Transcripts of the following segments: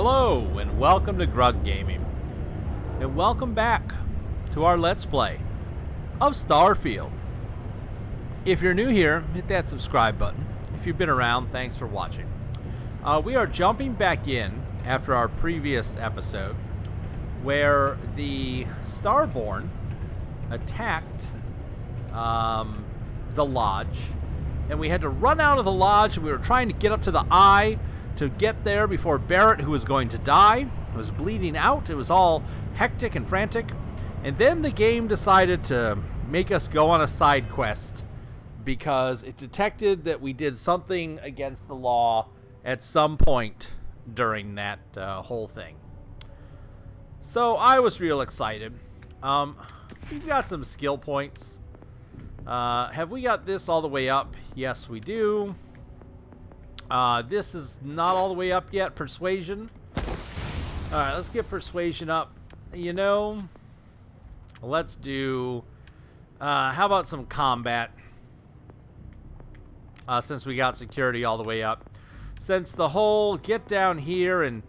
Hello, and welcome to Grug Gaming. And welcome back to our Let's Play of Starfield. If you're new here, hit that subscribe button. If you've been around, thanks for watching. We are jumping back in after our previous episode where the Starborn attacked the lodge, and we had to run out of the lodge, and we were trying to get up to the eye to get there before Barrett, who was going to die, was bleeding out. It was all hectic and frantic. And then the game decided to make us go on a side quest because it detected that we did something against the law at some point during that whole thing. So I was real excited. We've got some skill points. Have we got this all the way up? Yes, we do. This is not all the way up yet. Persuasion. Alright, let's get persuasion up. You know, let's do... how about some combat? Since we got security all the way up. Since the whole get down here and,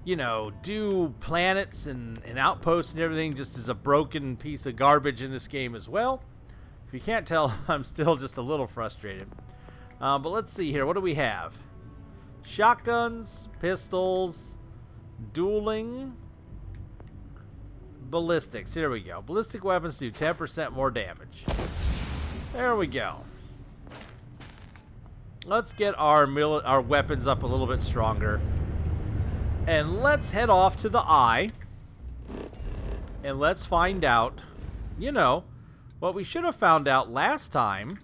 you know, do planets and outposts and everything just is a broken piece of garbage in this game as well. If you can't tell, I'm still just a little frustrated. But let's see here. What do we have? Shotguns, pistols, dueling, ballistics. Here we go. Ballistic weapons do 10% more damage. There we go. Let's get our weapons up a little bit stronger. And let's head off to the eye. And let's find out, you know, what we should have found out last time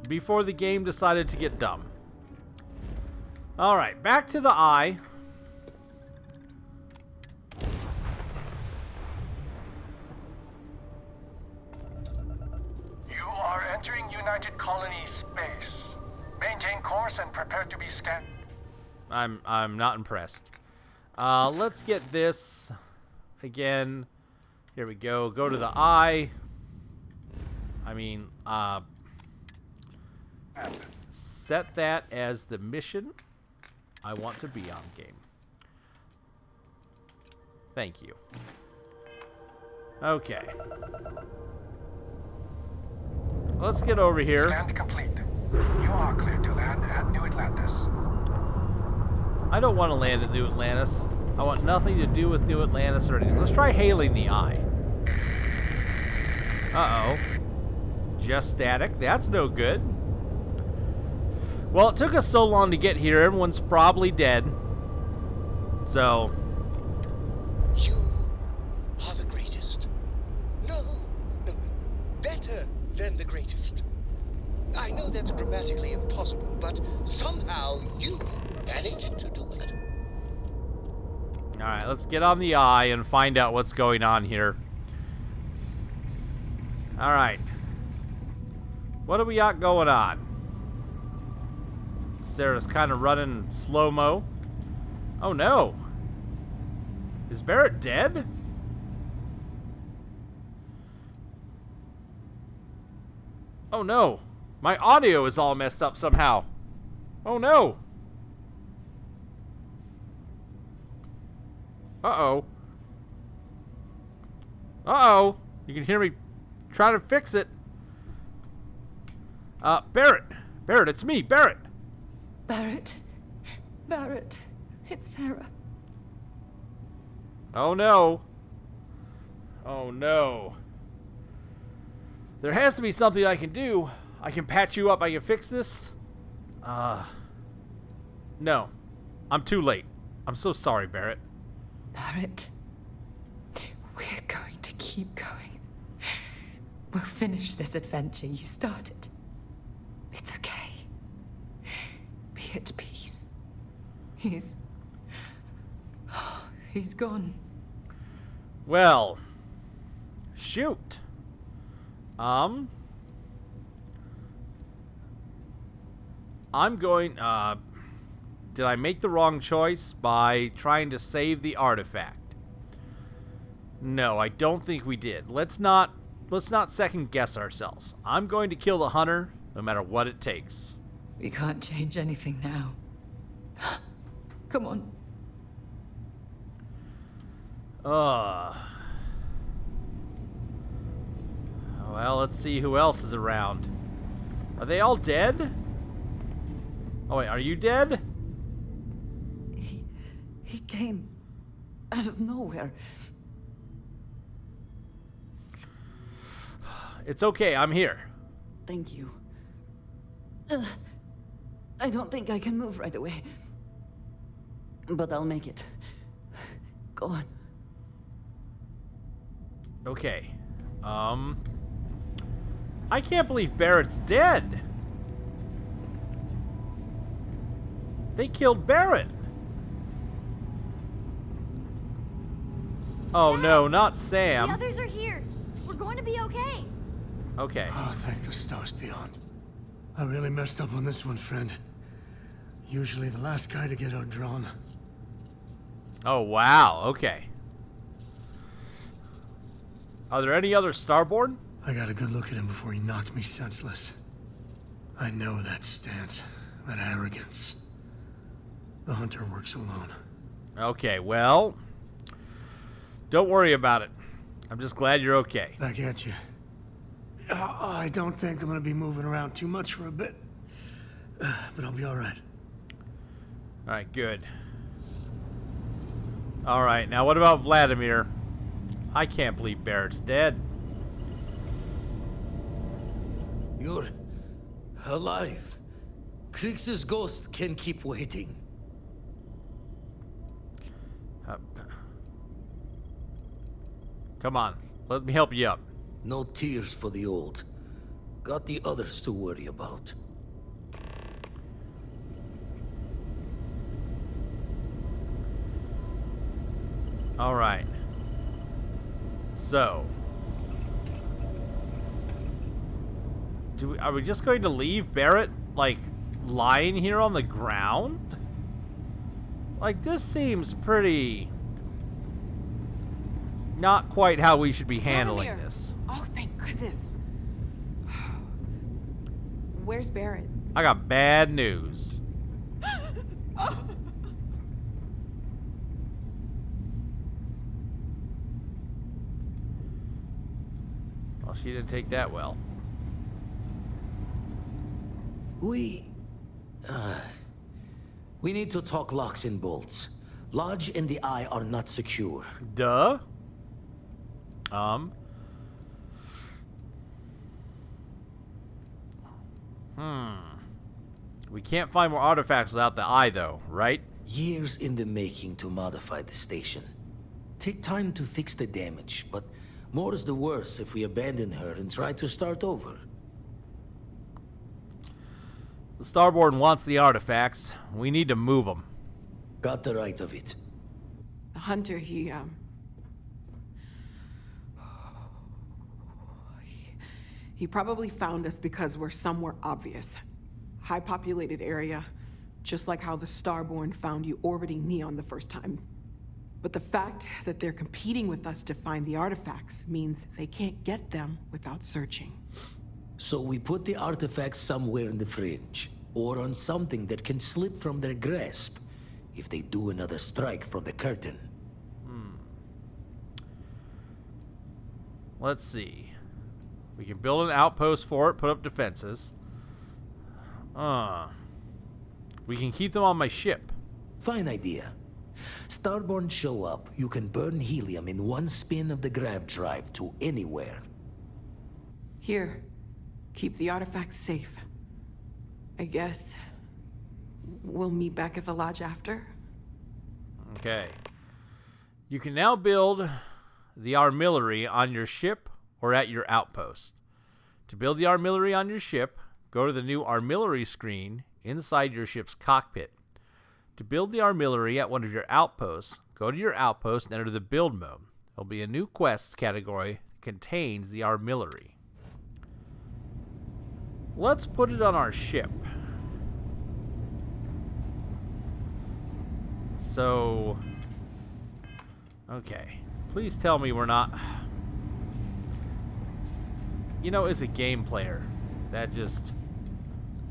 before the game decided to get dumb. Alright, back to the eye. You are entering United Colony space. Maintain course and prepare to be scanned. I'm not impressed. Let's get this again. Here we go. Go to the eye. I mean, set that as the mission I want to be on game. Thank you. Okay. Let's get over here. Land complete. You are clear to land at New Atlantis. I don't want to land at New Atlantis. I want nothing to do with New Atlantis or anything. Let's try hailing the eye. Uh-oh. Just static. That's no good. Well, it took us so long to get here. Everyone's probably dead. So. You are the greatest. No, better than the greatest. I know that's grammatically impossible, but somehow you managed to do it. Alright, let's get on the eye and find out what's going on here. Alright. What do we got going on? Sarah's kind of running slow-mo. Oh no. Is Barrett dead? Oh no. My audio is all messed up somehow. Oh no. Uh-oh. Uh-oh. You can hear me trying to fix it. Barrett. Barrett, it's me, Barrett. Barrett, it's Sarah. Oh no. Oh no. There has to be something I can do. I can patch you up. I can fix this. No. I'm too late. I'm so sorry, Barrett. Barrett, we're going to keep going. We'll finish this adventure you started. It's okay. Be at peace. He's gone. Well, shoot. I'm going, did I make the wrong choice by trying to save the artifact? No, I don't think we did. Let's not second guess ourselves. I'm going to kill the hunter no matter what it takes. We can't change anything now. Come on. Well, let's see who else is around. Are they all dead? Oh, wait, are you dead? He came out of nowhere. It's okay, I'm here. Thank you. I don't think I can move right away. But I'll make it. Go on. Okay. I can't believe Barrett's dead. They killed Barrett. Oh no, not Sam. The others are here. We're going to be okay. Okay. Oh, thank the stars beyond. I really messed up on this one, friend. Usually the last guy to get outdrawn. Oh wow, okay. Are there any other Starborn? I got a good look at him before he knocked me senseless. I know that stance, that arrogance. The hunter works alone. Okay, well, don't worry about it. I'm just glad you're okay. Back at you. I don't think I'm gonna be moving around too much for a bit. But I'll be alright. Alright, good. Alright, now what about Vladimir? I can't believe Barrett's dead. You're alive. Krix's ghost can keep waiting. Come on, let me help you up. No tears for the old. Got the others to worry about. All right. So, are we just going to leave Barrett, like, lying here on the ground? Like, this seems pretty... not quite how we should be handling Vladimir. this. Oh, thank goodness. Where's Barrett? I got bad news. Well, she didn't take that well. We need to talk locks and bolts. Lodge and the Eye are not secure. Duh. We can't find more artifacts without the Eye, though, right? Years in the making to modify the station. Take time to fix the damage, but more is the worse if we abandon her and try to start over. The Starborn wants the artifacts. We need to move them. Got the right of it. The hunter, he probably found us because we're somewhere obvious. High populated area, just like how the Starborn found you orbiting Neon the first time. But the fact that they're competing with us to find the artifacts means they can't get them without searching. So we put the artifacts somewhere in the fringe, or on something that can slip from their grasp if they do another strike from the curtain. Let's see. We can build an outpost for it, put up defenses. We can keep them on my ship. Fine idea. Starborn show up, you can burn helium in one spin of the grav drive to anywhere. Here, keep the artifacts safe. I guess we'll meet back at the lodge after. Okay. You can now build the artillery on your ship or at your outpost. To build the artillery on your ship, go to the new artillery screen inside your ship's cockpit. To build the artillery at one of your outposts, go to your outpost and enter the build mode. There'll be a new quests category that contains the artillery. Let's put it on our ship. So, okay. Please tell me we're not... You know, as a game player, that just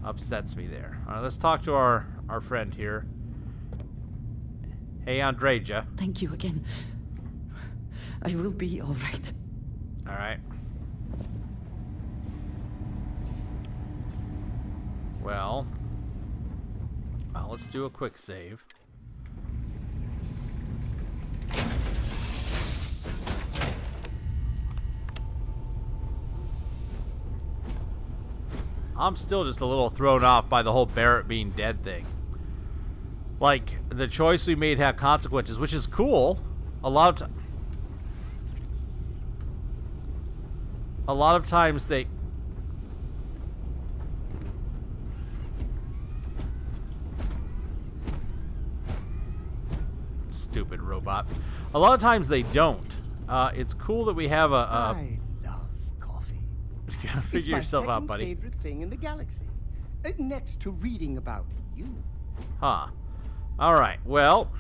upsets me there. All right, let's talk to our friend here. Hey, Andreja. Thank you again. I will be all right. All right. Well, let's do a quick save. I'm still just a little thrown off by the whole Barrett being dead thing. Like, the choice we made had consequences, which is cool. A lot of times they... Stupid robot. A lot of times they don't. It's cool that we have a... I love coffee. You gotta figure yourself out, buddy. It's my second favorite thing in the galaxy. Next to reading about you. Huh. Alright, well,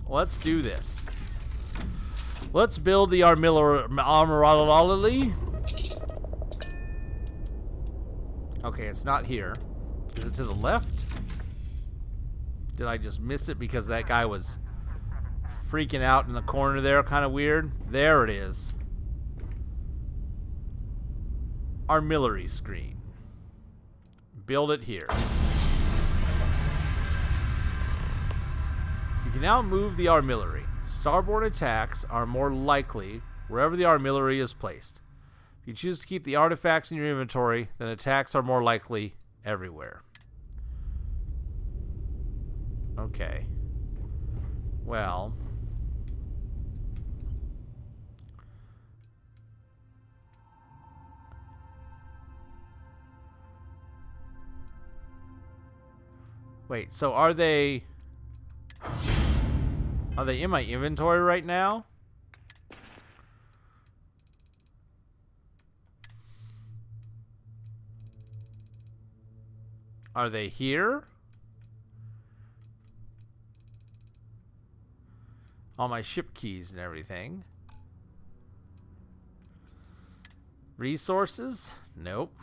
let's do this. Let's build the armorally. Okay, it's not here. Is it to the left? Did I just miss it because that guy was freaking out in the corner there? Kind of weird. There it is. Armillary screen. Build it here. You can now move the armillary. Starborn attacks are more likely wherever the armillary is placed. If you choose to keep the artifacts in your inventory, then attacks are more likely everywhere. Okay. Well... Wait, so are they in my inventory right now? Are they here? All my ship keys and everything. Resources? Nope.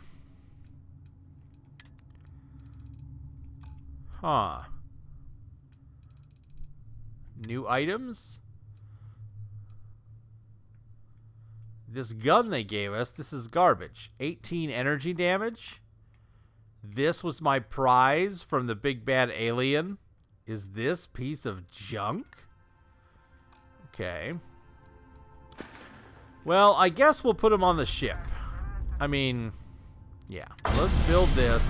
Huh. New items? This gun they gave us, this is garbage. 18 energy damage. This was my prize from the big bad alien. Is this piece of junk? Okay. Well, I guess we'll put him on the ship. I mean, yeah. Let's build this.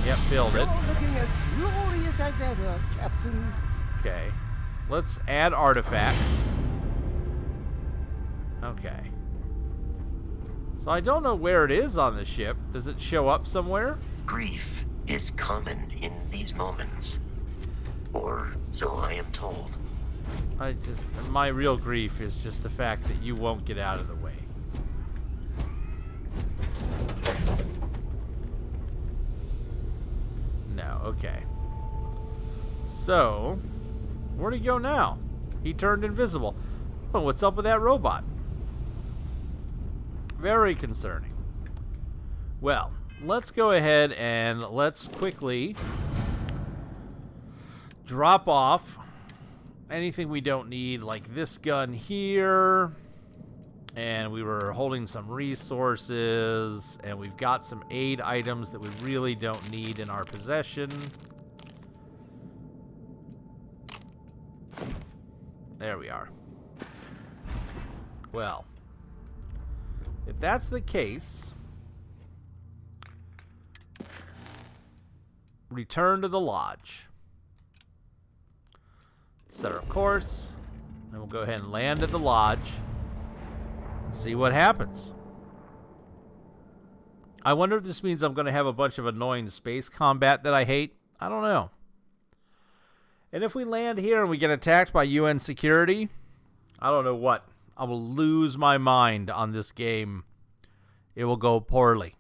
Yep, build it. You're looking as glorious as ever, Captain. Okay. Let's add artifacts. Okay. So I don't know where it is on the ship. Does it show up somewhere? Grief is common in these moments. Or so I am told. My real grief is just the fact that you won't get out of the way. No, okay. So, where'd he go now? He turned invisible. Oh, what's up with that robot? Very concerning. Well, let's go ahead and let's quickly drop off anything we don't need, like this gun here. And we were holding some resources, and we've got some aid items that we really don't need in our possession. There we are. Well, if that's the case, return to the lodge. Set our course, and we'll go ahead and land at the lodge. See what happens. I wonder if this means I'm going to have a bunch of annoying space combat that I hate. I don't know. And if we land here and we get attacked by UN security, I don't know what. I will lose my mind on this game. It will go poorly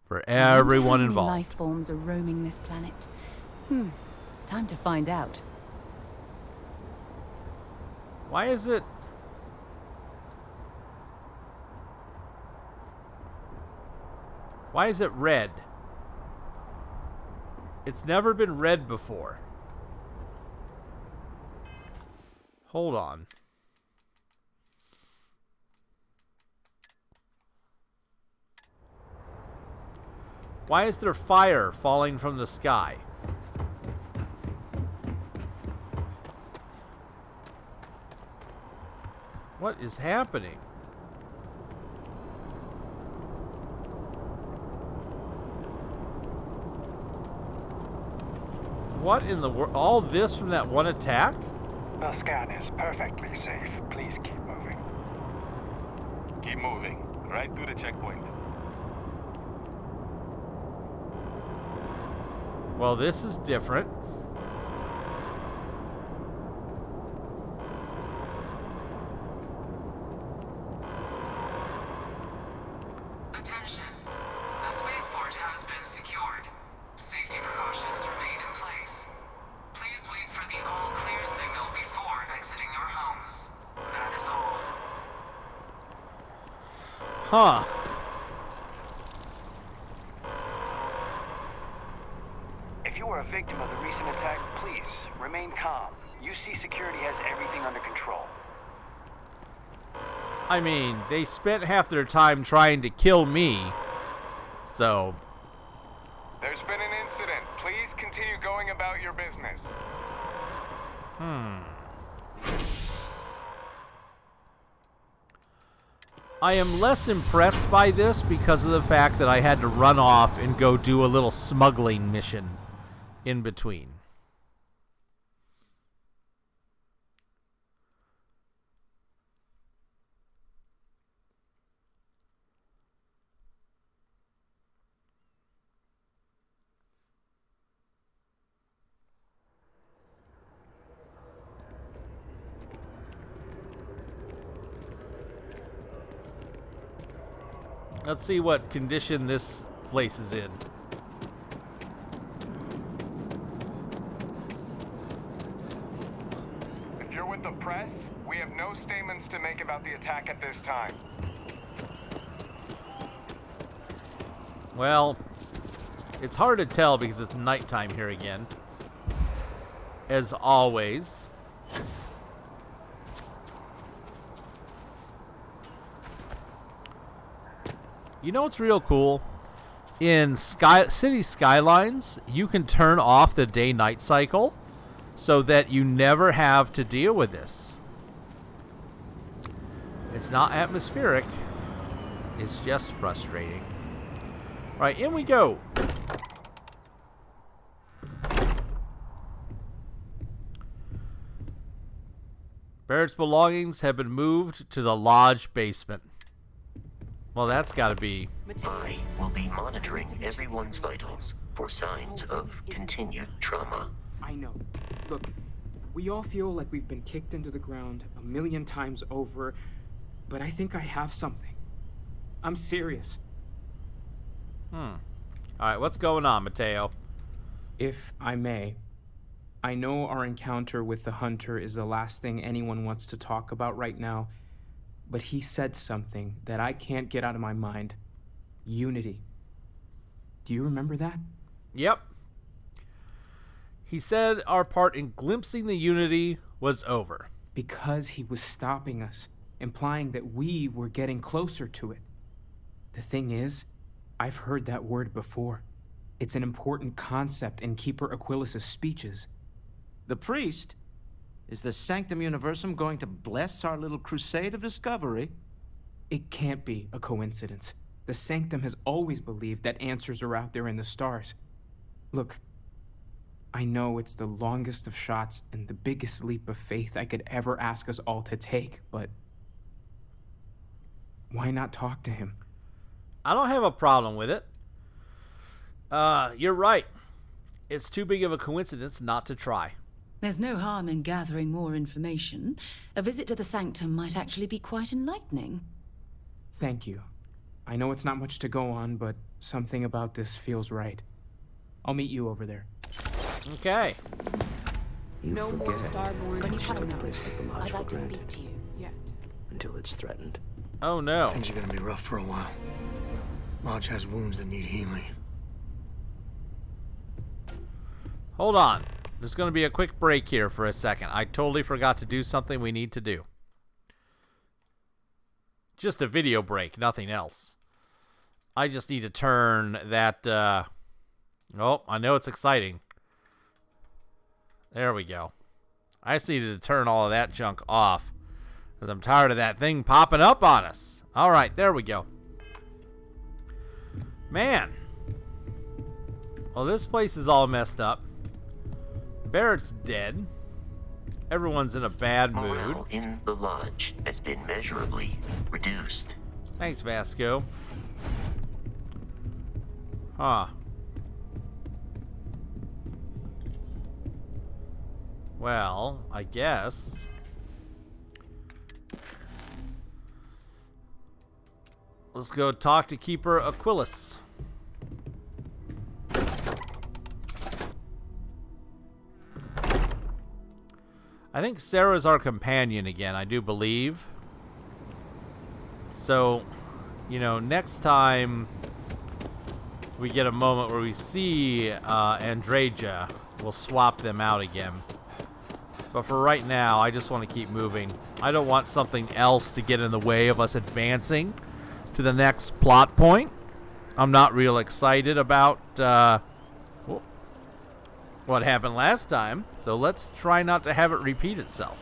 for everyone How many involved. life forms are roaming this planet? Time to find out. Why is it... Why is it red? It's never been red before. Hold on. Why is there fire falling from the sky? What is happening? What in the world? All this from that one attack? The scan is perfectly safe. Please keep moving. Keep moving. Right through the checkpoint. Well, this is different. Attention. The spaceport has been secured. Safety precautions remain in place. Please wait for the all-clear signal before exiting your homes. That is all. Huh. If you are a victim of the recent attack, please remain calm. UC Security has everything under control. I mean, they spent half their time trying to kill me, so... There's been an incident. Please continue going about your business. I am less impressed by this because of the fact that I had to run off and go do a little smuggling mission in between. Let's see what condition this place is in. If you're with the press, we have no statements to make about the attack at this time. Well, it's hard to tell because it's nighttime here again. As always. You know what's real cool? In city skylines, you can turn off the day-night cycle so that you never have to deal with this. It's not atmospheric. It's just frustrating. All right, in we go. Barrett's belongings have been moved to the lodge basement. Well, that's got to be... I will be monitoring everyone's vitals for signs of continued trauma. I know. Look, we all feel like we've been kicked into the ground 1,000,000 times over, but I think I have something. I'm serious. All right, what's going on, Mateo? If I may, I know our encounter with the Hunter is the last thing anyone wants to talk about right now, but he said something that I can't get out of my mind. Unity. Do you remember that? Yep. He said our part in glimpsing the Unity was over. Because he was stopping us, implying that we were getting closer to it. The thing is, I've heard that word before. It's an important concept in Keeper Aquilas's speeches. The priest? Is the Sanctum Universum going to bless our little crusade of discovery? It can't be a coincidence. The Sanctum has always believed that answers are out there in the stars. Look, I know it's the longest of shots and the biggest leap of faith I could ever ask us all to take, but why not talk to him? I don't have a problem with it. You're right. It's too big of a coincidence not to try. There's no harm in gathering more information. A visit to the Sanctum might actually be quite enlightening. Thank you. I know it's not much to go on, but something about this feels right. I'll meet you over there. Okay. You No more forget. Starborn When you Just come don't out, place the lodge I'd for like to granted speak to you. Yeah. until it's threatened. Oh, no. Things are gonna be rough for a while. Lodge has wounds that need healing. Hold on. There's going to be a quick break here for a second. I totally forgot to do something we need to do. Just a video break, nothing else. I just need to turn that... Oh, I know it's exciting. There we go. I just needed to turn all of that junk off, because I'm tired of that thing popping up on us. All right, there we go. Man. Well, this place is all messed up. Barrett's dead. Everyone's in a bad mood. Morale in the lodge has been measurably reduced. Thanks, Vasco. Huh. Well, I guess. Let's go talk to Keeper Aquilus. I think Sarah's our companion again, I do believe. So, you know, next time we get a moment where we see Andreja, we'll swap them out again. But for right now, I just want to keep moving. I don't want something else to get in the way of us advancing to the next plot point. I'm not real excited about what happened last time, so let's try not to have it repeat itself.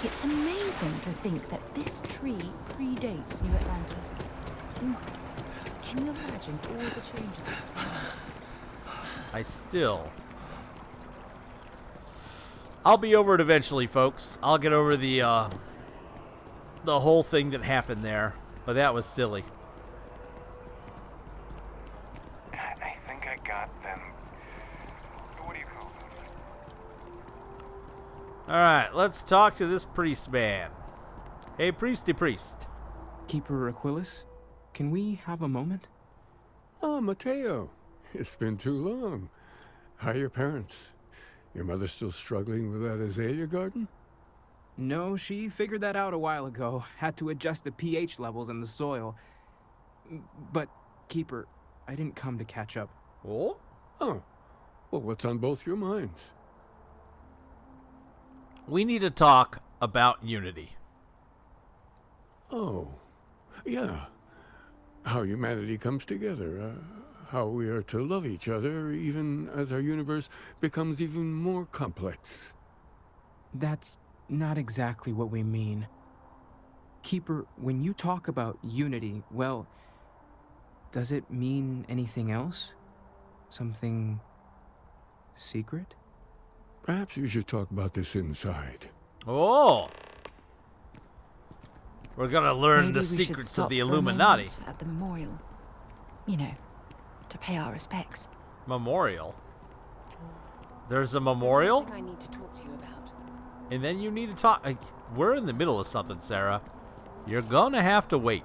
It's amazing to think that this tree predates New Atlantis. Can you imagine all the changes it's seen? I'll be over it eventually, folks. I'll get over the whole thing that happened there, but that was silly. I think I got them. What do you call them? Alright, let's talk to this priest man. Hey, priesty priest. Keeper Aquilus, can we have a moment? Oh, Mateo. It's been too long. How are your parents? Your mother still struggling with that azalea garden? No, she figured that out a while ago. Had to adjust the pH levels in the soil. But, Keeper, I didn't come to catch up. Oh? Oh. Well, what's on both your minds? We need to talk about unity. Oh. Yeah. How humanity comes together. How we are to love each other even as our universe becomes even more complex. That's not exactly what we mean. Keeper, when you talk about unity, well, does it mean anything else? Something secret? Perhaps we should talk about this inside. Oh! We're gonna learn Maybe the we should secrets stop of the for a Illuminati. moment at the memorial. You know, to pay our respects. Memorial? There's a memorial? There's something I need to talk to you about. And then you need to talk. We're in the middle of something, Sarah. You're gonna have to wait.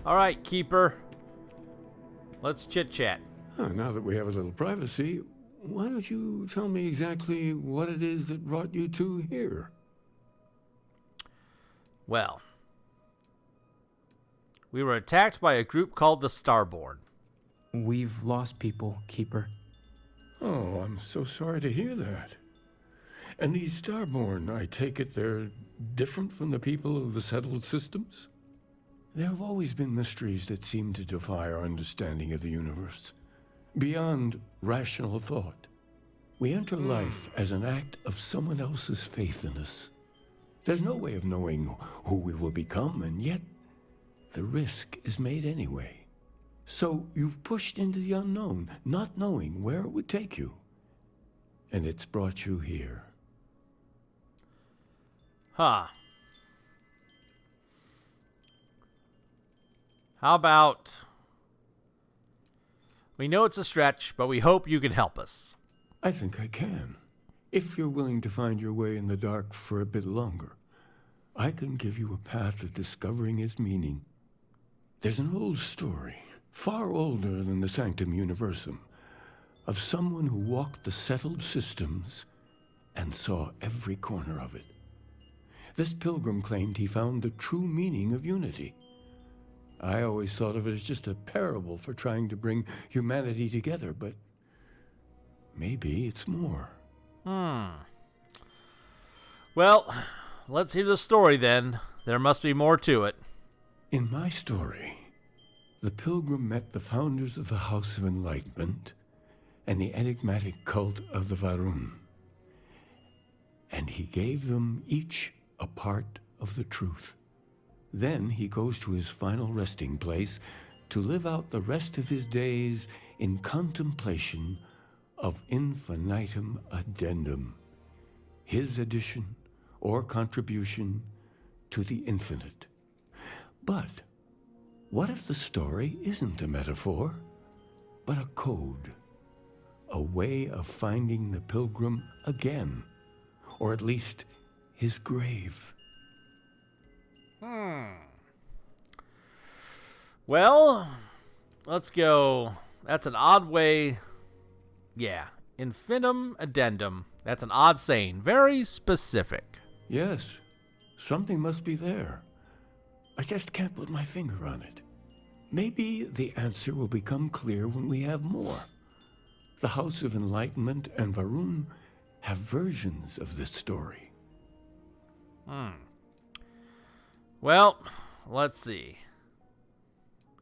All right, Keeper. Let's chit-chat. Now that we have a little privacy, why don't you tell me exactly what it is that brought you two here? Well, we were attacked by a group called the Starborn. We've lost people, Keeper. Oh, I'm so sorry to hear that. And these Starborn, I take it they're different from the people of the settled systems? There have always been mysteries that seem to defy our understanding of the universe. Beyond rational thought. We enter life as an act of someone else's faith in us. There's no way of knowing who we will become, and yet the risk is made anyway. So you've pushed into the unknown, not knowing where it would take you. And it's brought you here. Huh. How about... We know it's a stretch, but we hope you can help us. I think I can. If you're willing to find your way in the dark for a bit longer, I can give you a path to discovering its meaning. There's an old story, far older than the Sanctum Universum, of someone who walked the settled systems and saw every corner of it. This pilgrim claimed he found the true meaning of unity. I always thought of it as just a parable for trying to bring humanity together, but maybe it's more. Well, let's hear the story then. There must be more to it. In my story, the pilgrim met the founders of the House of Enlightenment and the enigmatic cult of the Varun, and he gave them each a part of the truth. Then he goes to his final resting place to live out the rest of his days in contemplation of infinitum addendum, his addition or contribution to the infinite. But what if the story isn't a metaphor, but a code, a way of finding the pilgrim again, or at least his grave? Well, let's go. That's an odd way. Yeah, infinitum addendum. That's an odd saying. Very specific. Yes, something must be there. I just can't put my finger on it. Maybe the answer will become clear when we have more. The House of Enlightenment and Varun have versions of this story. Well, let's see.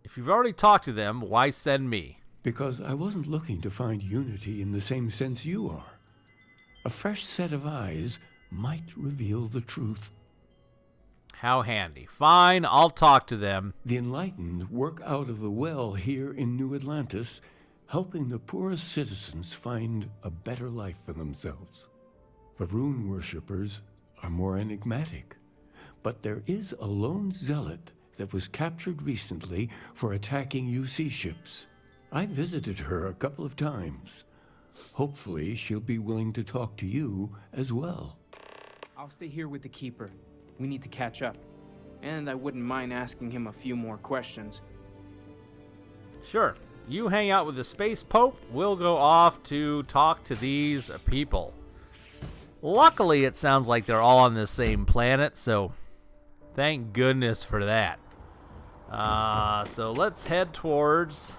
If you've already talked to them, why send me? Because I wasn't looking to find unity in the same sense you are. A fresh set of eyes might reveal the truth. How handy. Fine, I'll talk to them. The enlightened work out of the well here in New Atlantis, helping the poorest citizens find a better life for themselves. Varun worshippers are more enigmatic, but there is a lone zealot that was captured recently for attacking UC ships. I visited her a couple of times. Hopefully she'll be willing to talk to you as well. I'll stay here with the Keeper. We need to catch up. And I wouldn't mind asking him a few more questions. Sure. You hang out with the Space Pope. We'll go off to talk to these people. Luckily, it sounds like they're all on the same planet, so thank goodness for that. So let's head towards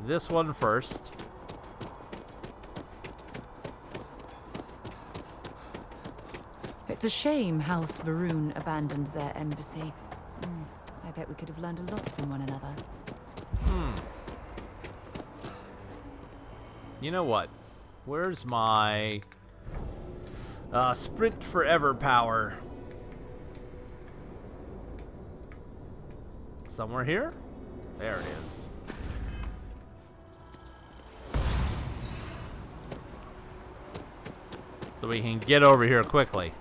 this one first. It's a shame House Varun abandoned their embassy. I bet we could have learned a lot from one another. You know what? Where's my sprint forever power? Somewhere here? There it is. So we can get over here quickly.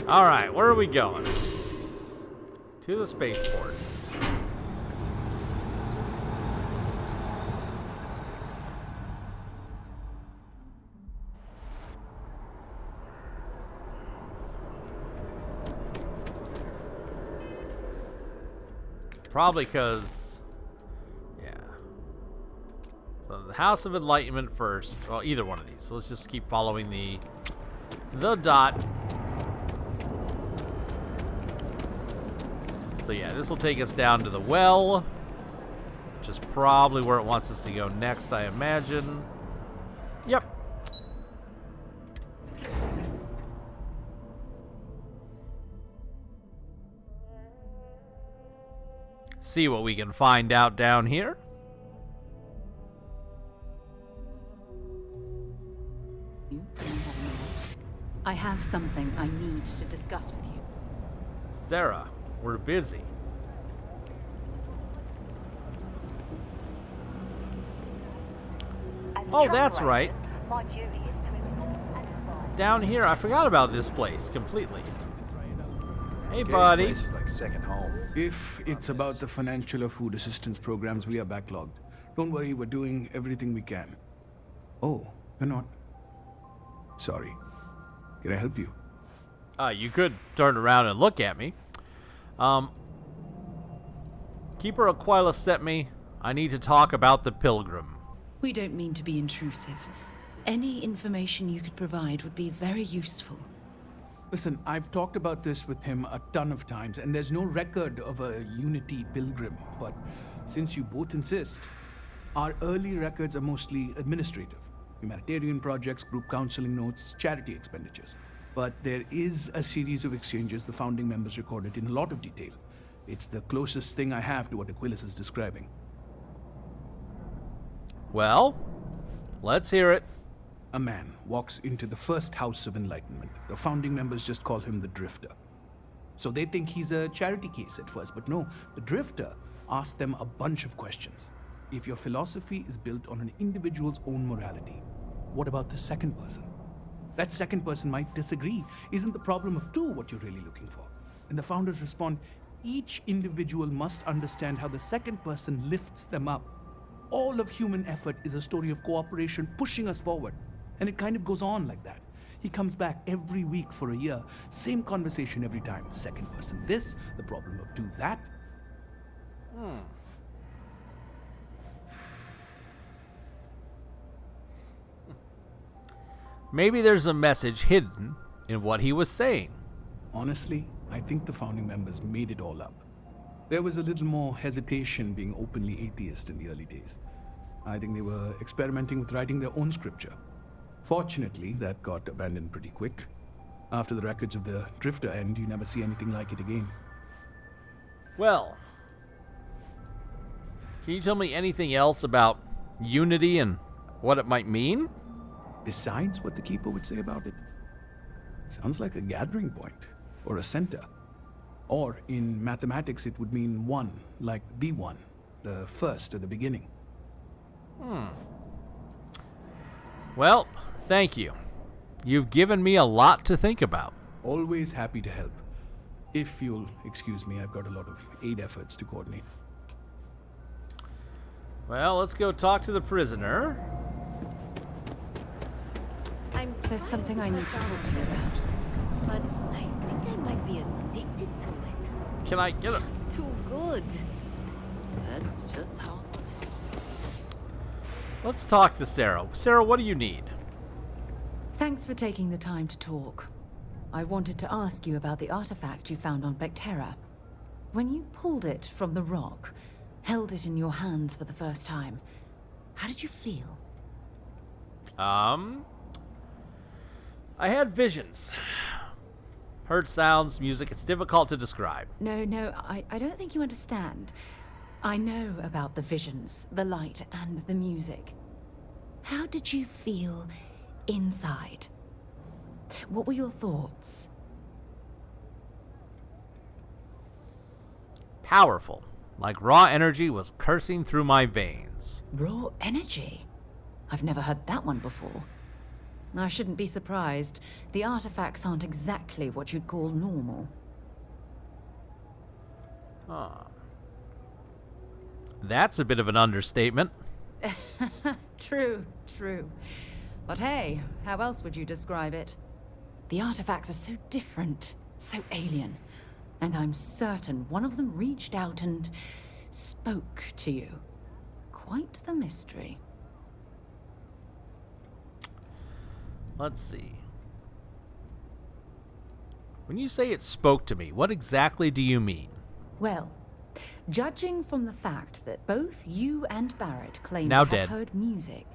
All right, where are we going? To the spaceport. Probably because, yeah. So the House of Enlightenment first. Well, either one of these. So let's just keep following the dot. So yeah, this will take us down to the well, which is probably where it wants us to go next, I imagine. Yep. See what we can find out down here. I have something I need to discuss with you. Sarah, we're busy. Oh, that's right. Down here, I forgot about this place completely. Hey, buddy. This place is like second home. If it's about the financial or food assistance programs, we are backlogged. Don't worry, we're doing everything we can. Oh, you're not. Sorry. Can I help you? You could turn around and look at me. Keeper Aquila sent me. I need to talk about the Pilgrim. We don't mean to be intrusive. Any information you could provide would be very useful. Listen, I've talked about this with him a ton of times, and there's no record of a Unity Pilgrim. But since you both insist, our early records are mostly administrative. Humanitarian projects, group counseling notes, charity expenditures. But there is a series of exchanges the founding members recorded in a lot of detail. It's the closest thing I have to what Aquilas is describing. Well, let's hear it. A man walks into the first house of enlightenment. The founding members just call him the Drifter. So they think he's a charity case at first, but no, the Drifter asks them a bunch of questions. If your philosophy is built on an individual's own morality, what about the second person? That second person might disagree. Isn't the problem of two what you're really looking for? And the founders respond, each individual must understand how the second person lifts them up. All of human effort is a story of cooperation pushing us forward. And it kind of goes on like that. He comes back every week for a year. Same conversation every time. Second person this, the problem of do that. Maybe there's a message hidden in what he was saying. Honestly, I think the founding members made it all up. There was a little more hesitation being openly atheist in the early days. I think they were experimenting with writing their own scripture. Fortunately, that got abandoned pretty quick. After the records of the Drifter end, you never see anything like it again. Well, can you tell me anything else about Unity and what it might mean? Besides what the Keeper would say about it? Sounds like a gathering point, or a center. Or, in mathematics, it would mean one, like the one, the first or the beginning. Well, thank you. You've given me a lot to think about. Always happy to help. If you'll excuse me, I've got a lot of aid efforts to coordinate. Well, let's go talk to the prisoner. There's something I need to talk to you about. But I think I might be addicted to it. Can I get it? It's too good. That's just how. Let's talk to Sarah. Sarah, what do you need? Thanks for taking the time to talk. I wanted to ask you about the artifact you found on Bactera. When you pulled it from the rock, held it in your hands for the first time, how did you feel? I had visions. Heard sounds, music. It's difficult to describe. No, I don't think you understand. I know about the visions, the light, and the music. How did you feel inside? What were your thoughts? Powerful. Like raw energy was coursing through my veins. Raw energy? I've never heard that one before. I shouldn't be surprised. The artifacts aren't exactly what you'd call normal. That's a bit of an understatement. True. But hey, how else would you describe it? The artifacts are so different, so alien. And I'm certain one of them reached out and spoke to you. Quite the mystery. Let's see. When you say it spoke to me, what exactly do you mean? Well, judging from the fact that both you and Barrett claim Now to dead. have heard music,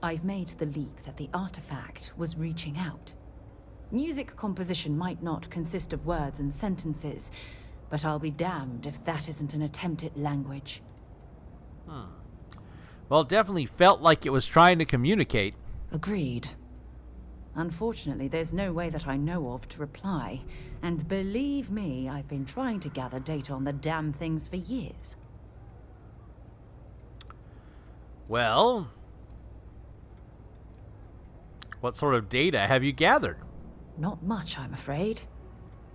I've made the leap that the artifact was reaching out. Music composition might not consist of words and sentences, but I'll be damned if that isn't an attempt at language. Well, it definitely felt like it was trying to communicate. Agreed. Unfortunately, there's no way that I know of to reply. And believe me, I've been trying to gather data on the damn things for years. Well, what sort of data have you gathered? Not much, I'm afraid.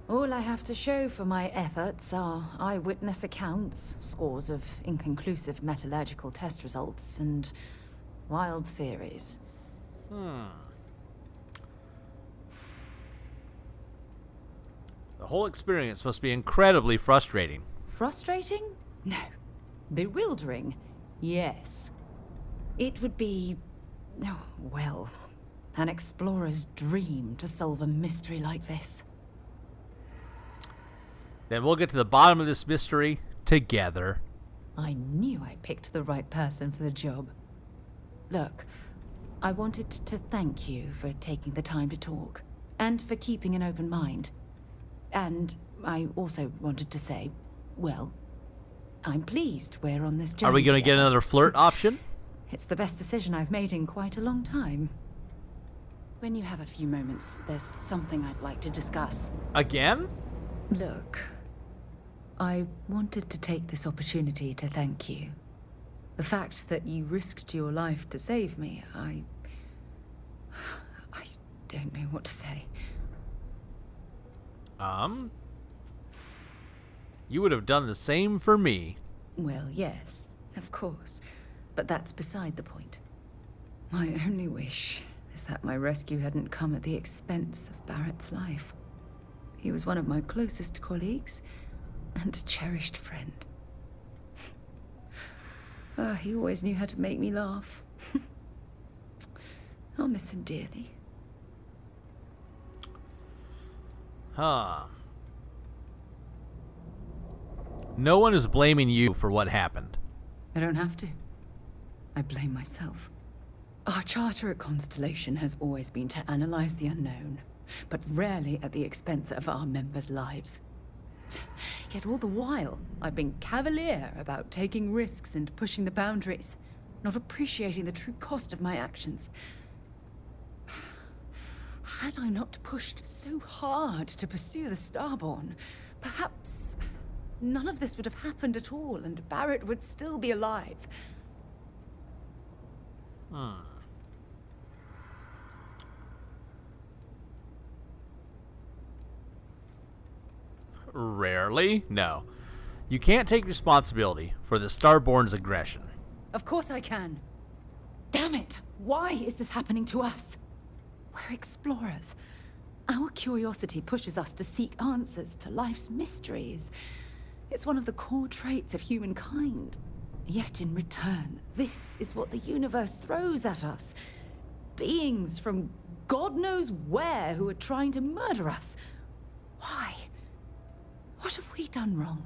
All I have to show for my efforts are eyewitness accounts, scores of inconclusive metallurgical test results, and wild theories. The whole experience must be incredibly frustrating. Frustrating? No. Bewildering? Yes. It would be, oh, well, an explorer's dream to solve a mystery like this. Then we'll get to the bottom of this mystery together. I knew I picked the right person for the job. Look, I wanted to thank you for taking the time to talk, and for keeping an open mind. And I also wanted to say, well, I'm pleased we're on this journey. Are we going to get another flirt option? It's the best decision I've made in quite a long time. When you have a few moments, there's something I'd like to discuss. Again? Look, I wanted to take this opportunity to thank you. The fact that you risked your life to save me, I don't know what to say. You would have done the same for me. Well, yes, of course. But that's beside the point. My only wish is that my rescue hadn't come at the expense of Barrett's life. He was one of my closest colleagues and a cherished friend. He always knew how to make me laugh. I'll miss him dearly. Huh. No one is blaming you for what happened. I don't have to. I blame myself. Our charter at Constellation has always been to analyze the unknown, but rarely at the expense of our members' lives. Yet all the while, I've been cavalier about taking risks and pushing the boundaries, not appreciating the true cost of my actions. Had I not pushed so hard to pursue the Starborn, perhaps none of this would have happened at all, and Barrett would still be alive. Rarely? No. You can't take responsibility for the Starborn's aggression. Of course I can. Damn it! Why is this happening to us? We're explorers. Our curiosity pushes us to seek answers to life's mysteries. It's one of the core traits of humankind. Yet in return, this is what the universe throws at us. Beings from God knows where who are trying to murder us. Why? What have we done wrong?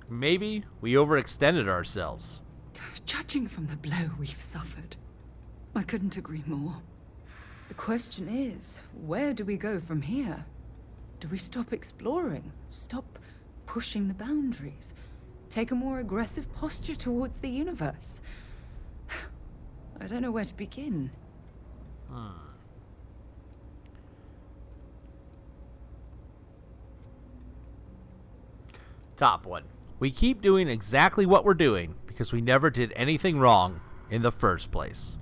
Maybe we overextended ourselves. Judging from the blow we've suffered, I couldn't agree more. The question is, where do we go from here? Do we stop exploring? Stop pushing the boundaries? Take a more aggressive posture towards the universe? I don't know where to begin. Top one. We keep doing exactly what we're doing because we never did anything wrong in the first place.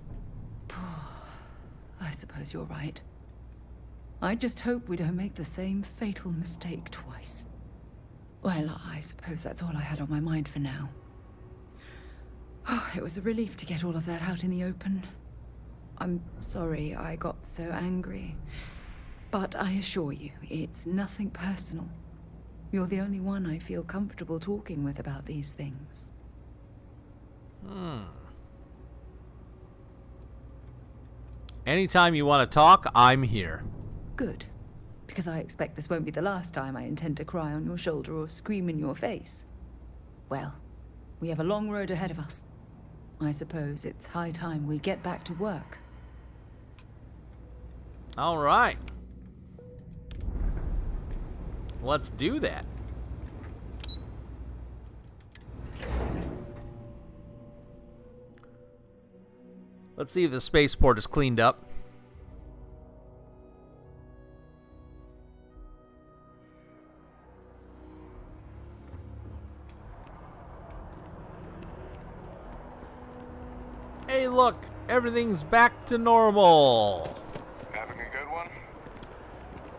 I suppose you're right. I just hope we don't make the same fatal mistake twice. Well, I suppose that's all I had on my mind for now. It was a relief to get all of that out in the open. I'm sorry I got so angry. But I assure you, it's nothing personal. You're the only one I feel comfortable talking with about these things. Anytime you want to talk, I'm here. Good. Because I expect this won't be the last time I intend to cry on your shoulder or scream in your face. Well, we have a long road ahead of us. I suppose it's high time we get back to work. All right. Let's do that. Let's see if the spaceport is cleaned up. Hey, look, everything's back to normal. Having a good one?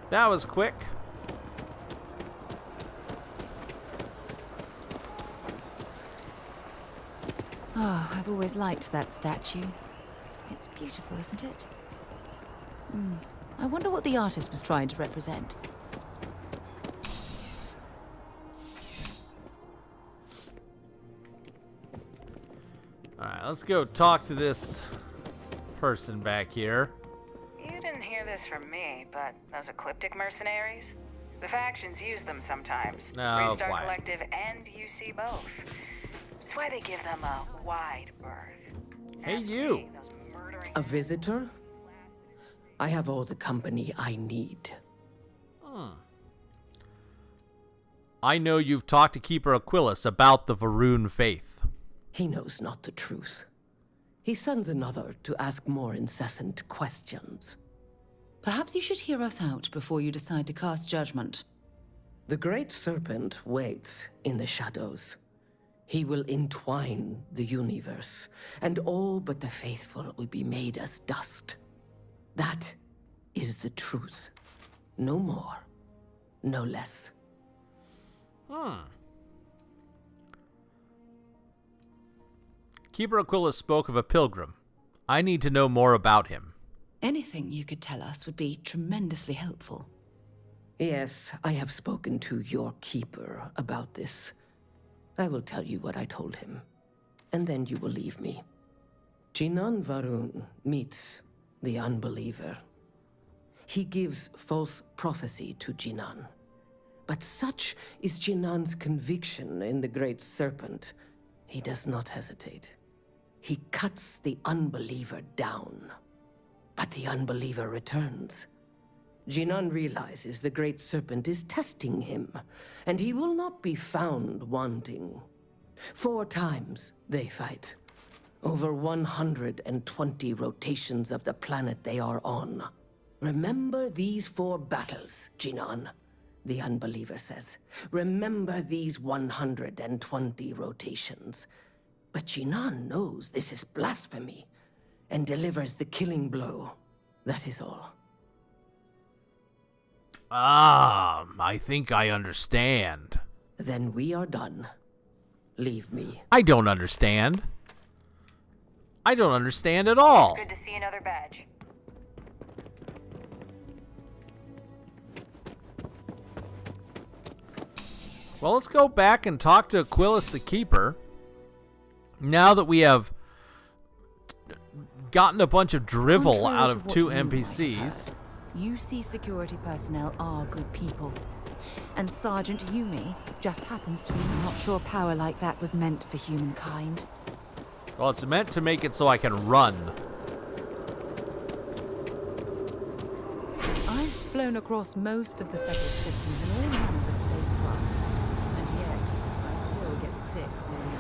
That was quick. I've always liked that statue. It's beautiful, isn't it? I wonder what the artist was trying to represent. Alright, let's go talk to this person back here. You didn't hear this from me, but those ecliptic mercenaries? The factions use them sometimes. Oh, Freestar quiet. Collective and UC both. That's why they give them a wide berth. Hey, you. A visitor? I have all the company I need. I know you've talked to Keeper Aquilus about the Varun faith. He knows not the truth. He sends another to ask more incessant questions. Perhaps you should hear us out before you decide to cast judgment. The Great Serpent waits in the shadows. He will entwine the universe, and all but the faithful will be made as dust. That is the truth. No more, no less. Keeper Aquilus spoke of a pilgrim. I need to know more about him. Anything you could tell us would be tremendously helpful. Yes, I have spoken to your keeper about this. I will tell you what I told him, and then you will leave me. Jinan Varun meets the unbeliever. He gives false prophecy to Jinan. But such is Jinan's conviction in the Great Serpent, he does not hesitate. He cuts the unbeliever down. But the unbeliever returns. Jinan realizes the Great Serpent is testing him, and he will not be found wanting. 4 times they fight. Over 120 rotations of the planet they are on. Remember these 4 battles, Jinan, the unbeliever says. Remember these 120 rotations. But Jinan knows this is blasphemy, and delivers the killing blow. That is all. I think I understand. Then we are done. Leave me. I don't understand. I don't understand at all. Good to see another badge. Well, let's go back and talk to Aquilus the Keeper. Now that we have gotten a bunch of drivel Contrary out to of what 2 you might have NPCs. heard, UC security personnel are good people. And Sergeant Yumi just happens to be not sure power like that was meant for humankind. Well, it's meant to make it so I can run. I've flown across most of the settled systems in all manners of spacecraft, and yet I still get sick all night.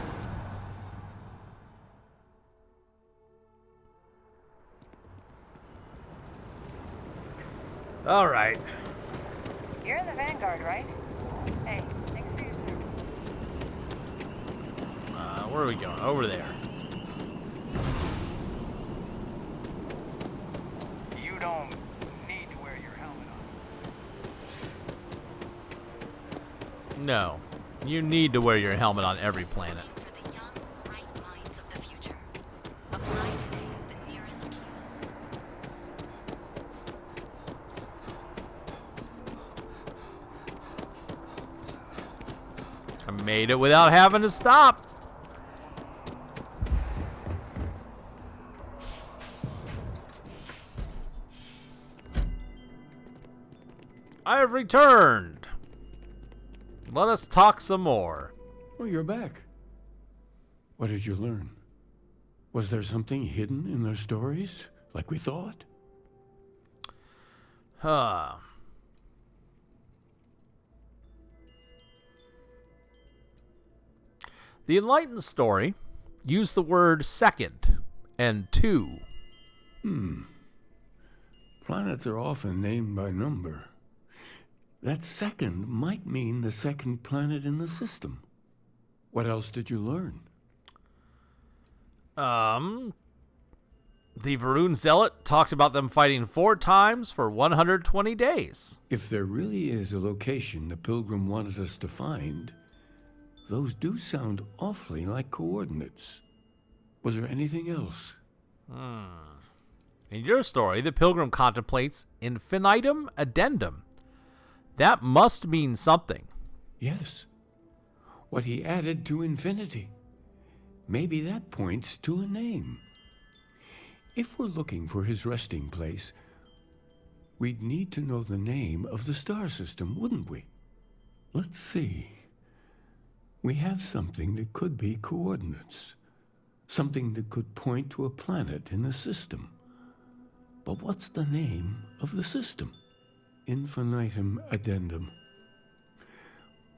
All right. You're in the Vanguard, right? Hey, thanks for your service. Where are we going? Over there. You don't need to wear your helmet on. No. You need to wear your helmet on every planet. I made it without having to stop. I have returned. Let us talk some more. Oh, you're back. What did you learn? Was there something hidden in their stories, like we thought? The Enlightened story used the word second and two. Planets are often named by number. That second might mean the second planet in the system. What else did you learn? The Varun Zealot talked about them fighting 4 times for 120 days. If there really is a location the Pilgrim wanted us to find, those do sound awfully like coordinates. Was there anything else? In your story, the pilgrim contemplates infinitum addendum. That must mean something. Yes. What he added to infinity. Maybe that points to a name. If we're looking for his resting place, we'd need to know the name of the star system, wouldn't we? Let's see. We have something that could be coordinates. Something that could point to a planet in the system. But what's the name of the system? Infinitum addendum.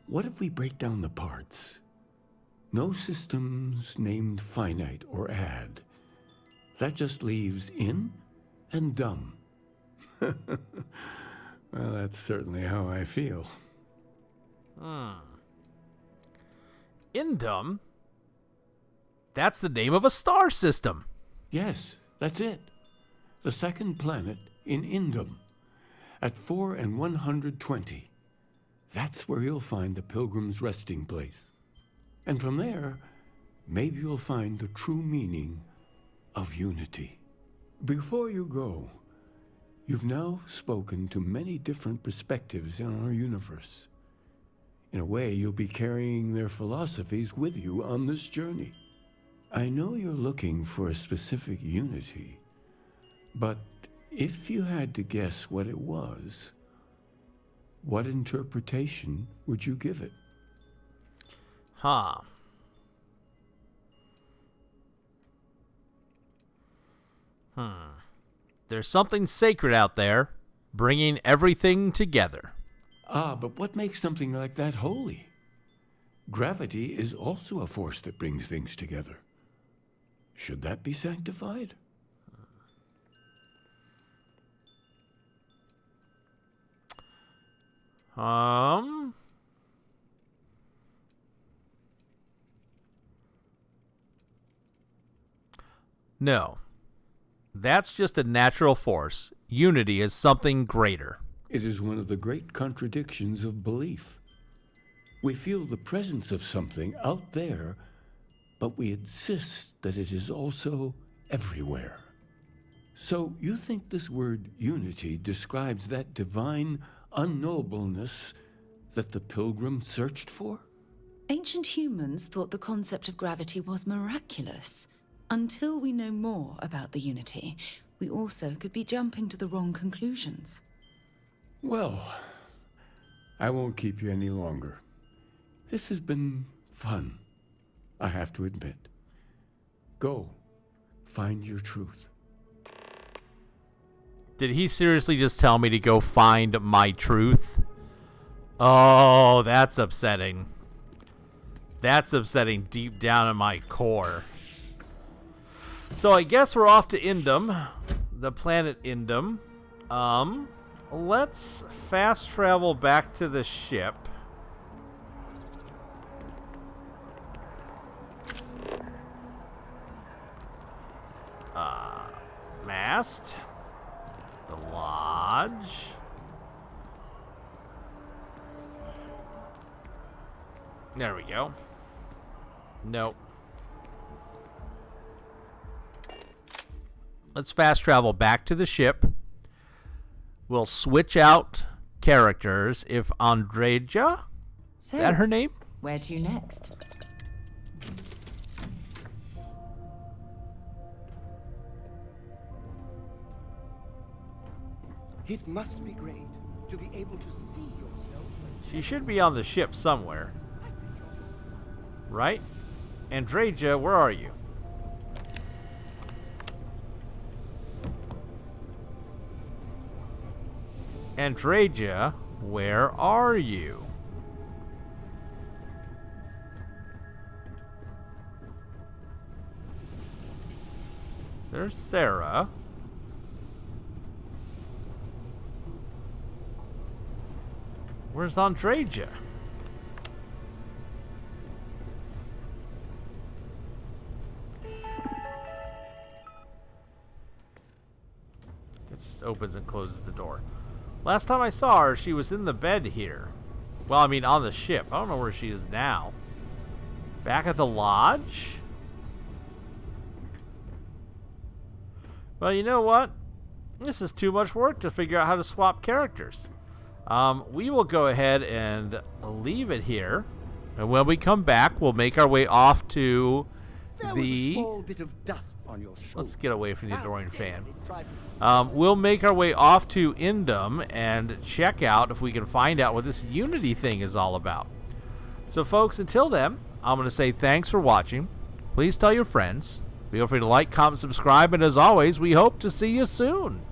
What if we break down the parts? No systems named finite or add. That just leaves in and dumb. Well, that's certainly how I feel. Indum? That's the name of a star system. Yes, that's it. The second planet in Indum. At 4 and 120. That's where you'll find the pilgrim's resting place. And from there, maybe you'll find the true meaning of unity. Before you go, you've now spoken to many different perspectives in our universe. In a way, you'll be carrying their philosophies with you on this journey. I know you're looking for a specific unity, but if you had to guess what it was, what interpretation would you give it? There's something sacred out there, bringing everything together. But what makes something like that holy? Gravity is also a force that brings things together. Should that be sanctified? No. That's just a natural force. Unity is something greater. It is one of the great contradictions of belief. We feel the presence of something out there, but we insist that it is also everywhere. So you think this word unity describes that divine unknowableness that the pilgrim searched for? Ancient humans thought the concept of gravity was miraculous. Until we know more about the unity, we also could be jumping to the wrong conclusions. Well, I won't keep you any longer. This has been fun, I have to admit. Go, find your truth. Did he seriously just tell me to go find my truth? Oh, that's upsetting. That's upsetting deep down in my core. So I guess we're off to Indum, the planet Indum. Let's fast travel back to the ship. Mast. The lodge. There we go. Nope. Let's fast travel back to the ship. We'll switch out characters if Andreja, So, is that her name? Where to next? It must be great to be able to see yourself. She should be on the ship somewhere. Right? Andreja, where are you? Andreja, where are you? There's Sarah. Where's Andreja? It just opens and closes the door. Last time I saw her, she was in the bed here. Well, I mean, on the ship. I don't know where she is now. Back at the lodge? Well, you know what? This is too much work to figure out how to swap characters. We will go ahead and leave it here. And when we come back, we'll make our way off to There was a small bit of dust on your shoulder. Let's get away from the adoring fan. We'll make our way off to Indum and check out if we can find out what this Unity thing is all about. So, folks, until then, I'm going to say thanks for watching. Please tell your friends. Feel free to like, comment, subscribe, and as always, we hope to see you soon.